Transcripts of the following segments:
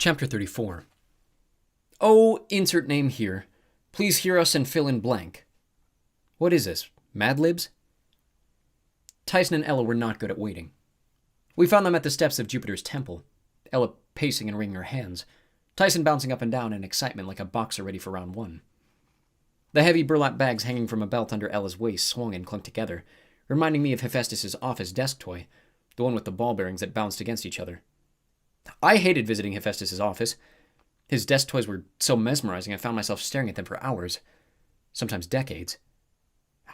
Chapter 34. Oh, insert name here. Please hear us and fill in blank. What is this, Mad Libs? Tyson and Ella were not good at waiting. We found them at the steps of Jupiter's temple, Ella pacing and wringing her hands, Tyson bouncing up and down in excitement like a boxer ready for round one. The heavy burlap bags hanging from a belt under Ella's waist swung and clunked together, reminding me of Hephaestus's office desk toy, the one with the ball bearings that bounced against each other. I hated visiting Hephaestus's office. His desk toys were so mesmerizing I found myself staring at them for hours, sometimes decades.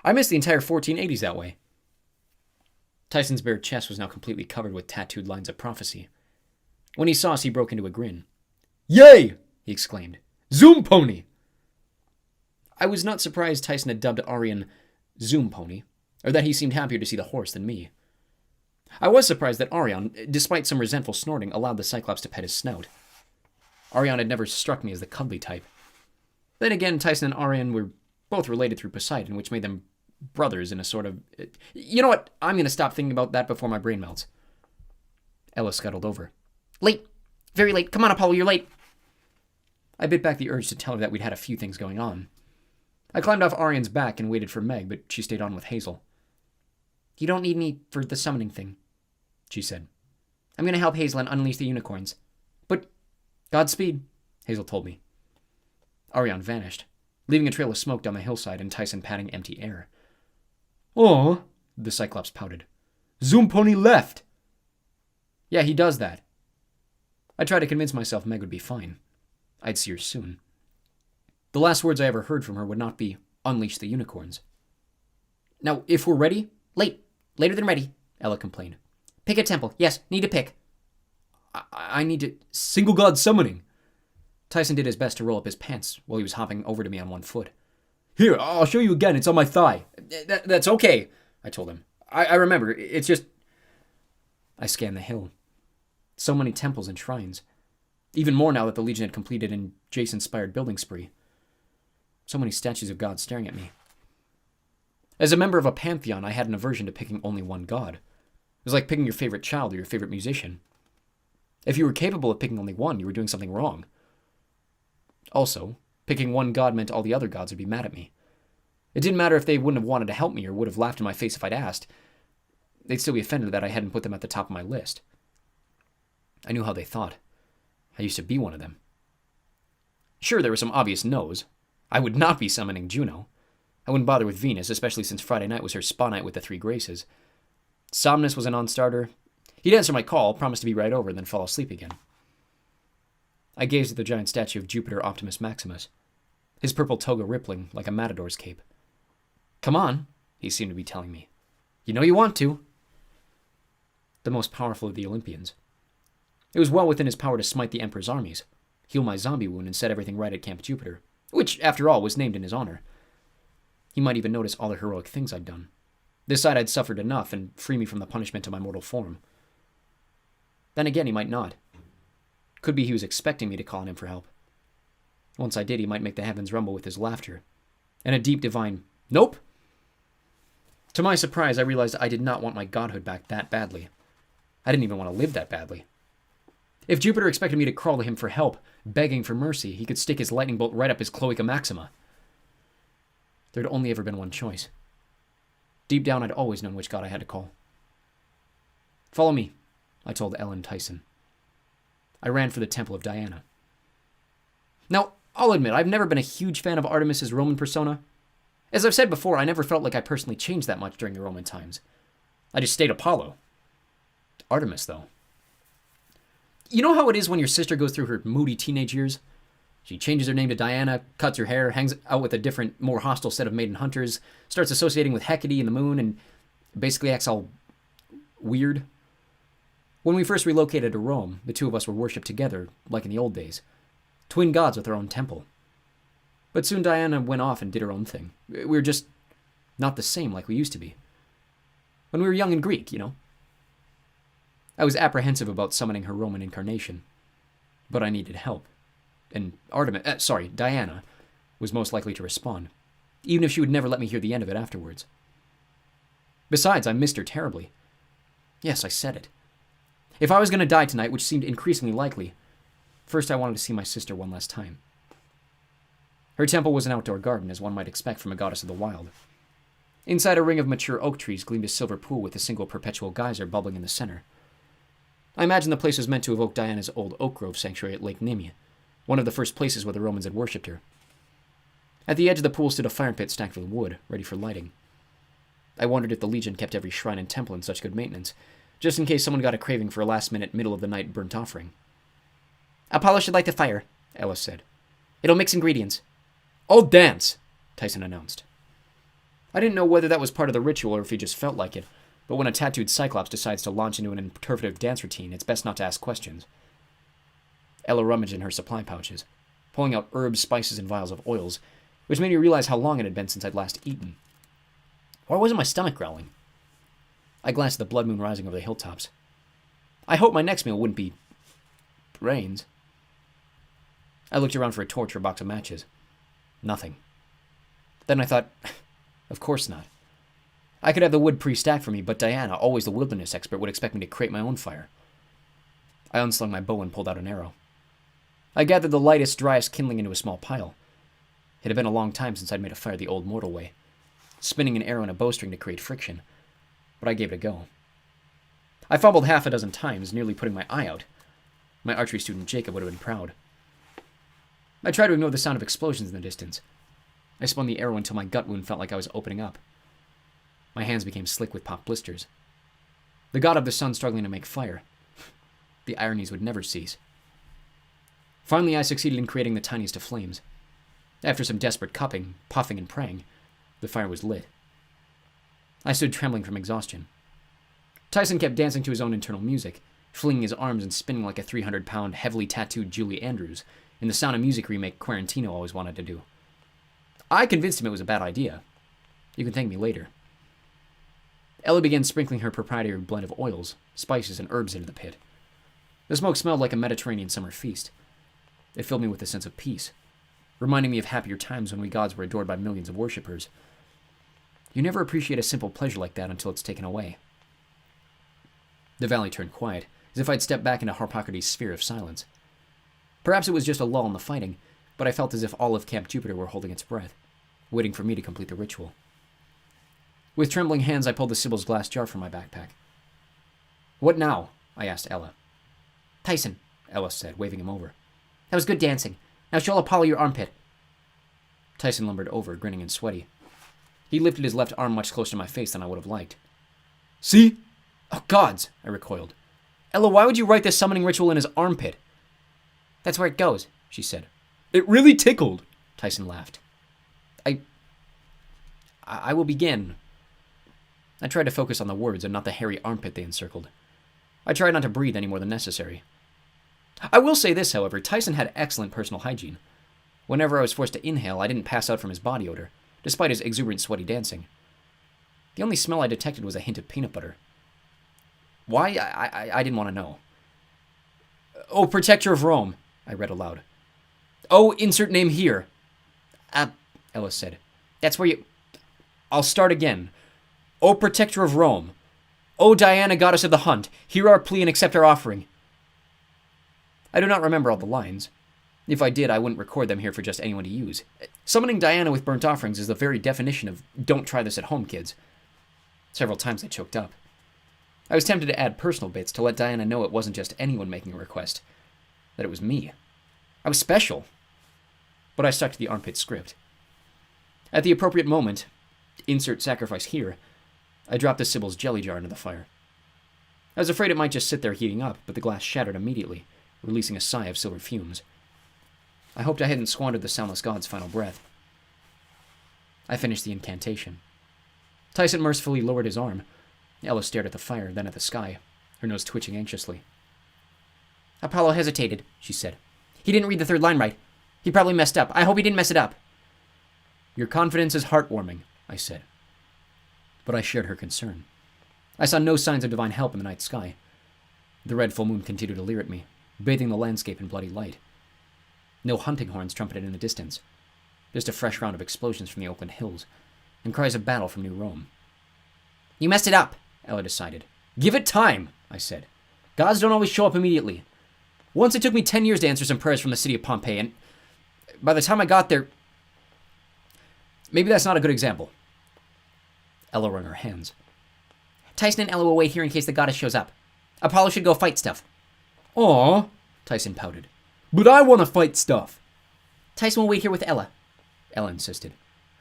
I missed the entire 1480s that way. Tyson's bare chest was now completely covered with tattooed lines of prophecy. When he saw us, he broke into a grin. "Yay!" he exclaimed. "Zoom Pony!" I was not surprised Tyson had dubbed Arion Zoom Pony, or that he seemed happier to see the horse than me. I was surprised that Arion, despite some resentful snorting, allowed the Cyclops to pet his snout. Arion had never struck me as the cuddly type. Then again, Tyson and Arion were both related through Poseidon, which made them brothers in a sort of... You know what? I'm going to stop thinking about that before my brain melts. Ella scuttled over. "Late. Very late. Come on, Apollo, you're late." I bit back the urge to tell her that we'd had a few things going on. I climbed off Arion's back and waited for Meg, but she stayed on with Hazel. "You don't need me for the summoning thing," she said. "I'm going to help Hazel and unleash the unicorns." "But Godspeed," Hazel told me. Arion vanished, leaving a trail of smoke down the hillside and Tyson patting empty air. "Oh," the Cyclops pouted. "Zoom Pony left." "Yeah, he does that." I tried to convince myself Meg would be fine. I'd see her soon. The last words I ever heard from her would not be, "Unleash the unicorns." "Now, if we're ready..." "Late. Later than ready," Ella complained. "Pick a temple. Yes, need to pick." I need to... Single god summoning." Tyson did his best to roll up his pants while he was hopping over to me on one foot. "Here, I'll show you again. It's on my thigh." That's okay," I told him. I remember. It's just... I scanned the hill. So many temples and shrines. Even more now that the Legion had completed an Jace-inspired building spree. So many statues of gods staring at me. As a member of a pantheon, I had an aversion to picking only one god. It was like picking your favorite child or your favorite musician. If you were capable of picking only one, you were doing something wrong. Also, picking one god meant all the other gods would be mad at me. It didn't matter if they wouldn't have wanted to help me or would have laughed in my face if I'd asked. They'd still be offended that I hadn't put them at the top of my list. I knew how they thought. I used to be one of them. Sure, there were some obvious no's. I would not be summoning Juno. I wouldn't bother with Venus, especially since Friday night was her spa night with the Three Graces. Somnus was a non-starter. He'd answer my call, promise to be right over, then fall asleep again. I gazed at the giant statue of Jupiter Optimus Maximus, his purple toga rippling like a matador's cape. "Come on," he seemed to be telling me. "You know you want to." The most powerful of the Olympians. It was well within his power to smite the Emperor's armies, heal my zombie wound, and set everything right at Camp Jupiter, which, after all, was named in his honor. He might even notice all the heroic things I'd done. Decide I'd suffered enough and free me from the punishment of my mortal form. Then again, he might not. Could be he was expecting me to call on him for help. Once I did, he might make the heavens rumble with his laughter, and a deep divine, "Nope!" To my surprise, I realized I did not want my godhood back that badly. I didn't even want to live that badly. If Jupiter expected me to crawl to him for help, begging for mercy, he could stick his lightning bolt right up his cloaca maxima. There'd only ever been one choice. Deep down, I'd always known which god I had to call. "Follow me," I told Ellen Tyson. I ran for the Temple of Diana. Now, I'll admit, I've never been a huge fan of Artemis's Roman persona. As I've said before, I never felt like I personally changed that much during the Roman times. I just stayed Apollo. Artemis, though. You know how it is when your sister goes through her moody teenage years? She changes her name to Diana, cuts her hair, hangs out with a different, more hostile set of maiden hunters, starts associating with Hecate and the moon, and basically acts all weird. When we first relocated to Rome, the two of us were worshipped together, like in the old days. Twin gods with their own temple. But soon Diana went off and did her own thing. We were just not the same like we used to be. When we were young and Greek, you know. I was apprehensive about summoning her Roman incarnation, but I needed help. And Diana, was most likely to respond, even if she would never let me hear the end of it afterwards. Besides, I missed her terribly. Yes, I said it. If I was going to die tonight, which seemed increasingly likely, First, I wanted to see my sister one last time. Her temple was an outdoor garden, as one might expect from a goddess of the wild. Inside a ring of mature oak trees gleamed a silver pool with a single perpetual geyser bubbling in the center. I imagine the place was meant to evoke Diana's old oak grove sanctuary at Lake Nymia, one of the first places where the Romans had worshipped her. At the edge of the pool stood a fire pit stacked with wood, ready for lighting. I wondered if the Legion kept every shrine and temple in such good maintenance, just in case someone got a craving for a last-minute, middle-of-the-night burnt offering. "Apollo should light the fire," Ella said. "It'll mix ingredients." "I'll dance," Tyson announced. I didn't know whether that was part of the ritual or if he just felt like it, but when a tattooed Cyclops decides to launch into an interpretive dance routine, it's best not to ask questions. Ella rummaged in her supply pouches, pulling out herbs, spices, and vials of oils, which made me realize how long it had been since I'd last eaten. Why wasn't my stomach growling? I glanced at the blood moon rising over the hilltops. I hoped my next meal wouldn't be brains. I looked around for a torch or a box of matches. Nothing. Then I thought, of course not. I could have the wood pre-stacked for me, but Diana, always the wilderness expert, would expect me to create my own fire. I unslung my bow and pulled out an arrow. I gathered the lightest, driest kindling into a small pile. It had been a long time since I'd made a fire the old mortal way, spinning an arrow in a bowstring to create friction, but I gave it a go. I fumbled half a dozen times, nearly putting my eye out. My archery student Jacob would have been proud. I tried to ignore the sound of explosions in the distance. I spun the arrow until my gut wound felt like I was opening up. My hands became slick with popped blisters. The god of the sun struggling to make fire. The ironies would never cease. Finally, I succeeded in creating the tiniest of flames. After some desperate cupping, puffing, and praying, the fire was lit. I stood trembling from exhaustion. Tyson kept dancing to his own internal music, flinging his arms and spinning like a 300-pound, heavily tattooed Julie Andrews in the Sound of Music remake Quarantino always wanted to do. I convinced him it was a bad idea. You can thank me later. Ella began sprinkling her proprietary blend of oils, spices, and herbs into the pit. The smoke smelled like a Mediterranean summer feast. It filled me with a sense of peace, reminding me of happier times when we gods were adored by millions of worshippers. You never appreciate a simple pleasure like that until it's taken away. The valley turned quiet, as if I'd stepped back into Harpocrates' sphere of silence. Perhaps it was just a lull in the fighting, but I felt as if all of Camp Jupiter were holding its breath, waiting for me to complete the ritual. With trembling hands, I pulled the Sibyl's glass jar from my backpack. "What now?" I asked Ella. "Tyson," Ella said, waving him over. "That was good dancing. Now show Apollo your armpit." Tyson lumbered over, grinning and sweaty. He lifted his left arm much closer to my face than I would have liked. "See?" "Oh, gods!" I recoiled. "Ella, why would you write this summoning ritual in his armpit?" "That's where it goes," she said. "It really tickled," Tyson laughed. I will begin. I tried to focus on the words and not the hairy armpit they encircled. I tried not to breathe any more than necessary. I will say this, however, Tyson had excellent personal hygiene. Whenever I was forced to inhale, I didn't pass out from his body odor, despite his exuberant sweaty dancing. The only smell I detected was a hint of peanut butter. Why? I didn't want to know. "Oh, protector of Rome," I read aloud. "Oh, insert name here." Ella said. "That's where you..." "I'll start again. Oh, protector of Rome. Oh, Diana, goddess of the hunt, hear our plea and accept our offering." I do not remember all the lines. If I did, I wouldn't record them here for just anyone to use. Summoning Diana with burnt offerings is the very definition of "don't try this at home, kids." Several times I choked up. I was tempted to add personal bits to let Diana know it wasn't just anyone making a request, that it was me. I was special. But I stuck to the armpit script. At the appropriate moment, insert sacrifice here, I dropped the Sibyl's jelly jar into the fire. I was afraid it might just sit there heating up, but the glass shattered immediately, releasing a sigh of silver fumes. I hoped I hadn't squandered the soundless god's final breath. I finished the incantation. Tyson mercifully lowered his arm. Ella stared at the fire, then at the sky, her nose twitching anxiously. "Apollo hesitated," she said. "He didn't read the third line right. He probably messed up. I hope he didn't mess it up." "Your confidence is heartwarming," I said. But I shared her concern. I saw no signs of divine help in the night sky. The red full moon continued to leer at me, bathing the landscape in bloody light. No hunting horns trumpeted in the distance. Just a fresh round of explosions from the Oakland hills, and cries of battle from New Rome. "You messed it up," Ella decided. "Give it time," I said. "Gods don't always show up immediately. Once it took me 10 years to answer some prayers from the city of Pompeii, and by the time I got there... Maybe that's not a good example. Ella wrung her hands. Tyson and Ella will wait here in case the goddess shows up. Apollo should go fight stuff. Aw, Tyson pouted. but I want to fight stuff. Tyson will wait here with Ella, Ella insisted.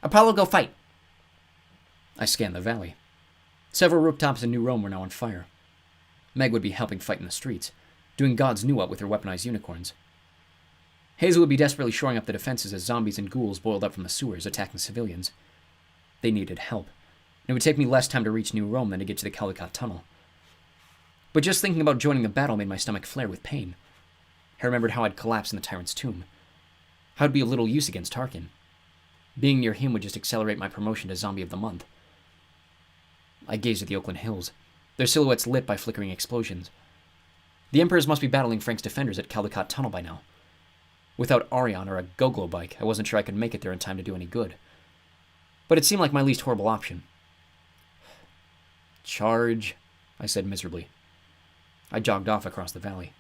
Apollo go fight. I scanned the valley. Several rooftops in New Rome were now on fire. Meg would be helping fight in the streets, doing God's knew what with her weaponized unicorns. Hazel would be desperately shoring up the defenses as zombies and ghouls boiled up from the sewers, attacking civilians. They needed help, and it would take me less time to reach New Rome than to get to the Caldecott Tunnel. But just thinking about joining the battle made my stomach flare with pain. I remembered how I'd collapsed in the tyrant's tomb. How I'd be of little use against Tarkin. Being near him would just accelerate my promotion to Zombie of the Month. I gazed at the Oakland Hills, their silhouettes lit by flickering explosions. The Emperors must be battling Frank's defenders at Caldecott Tunnel by now. Without Arion or a go-glo bike, I wasn't sure I could make it there in time to do any good. But it seemed like my least horrible option. Charge, I said miserably. I jogged off across the valley.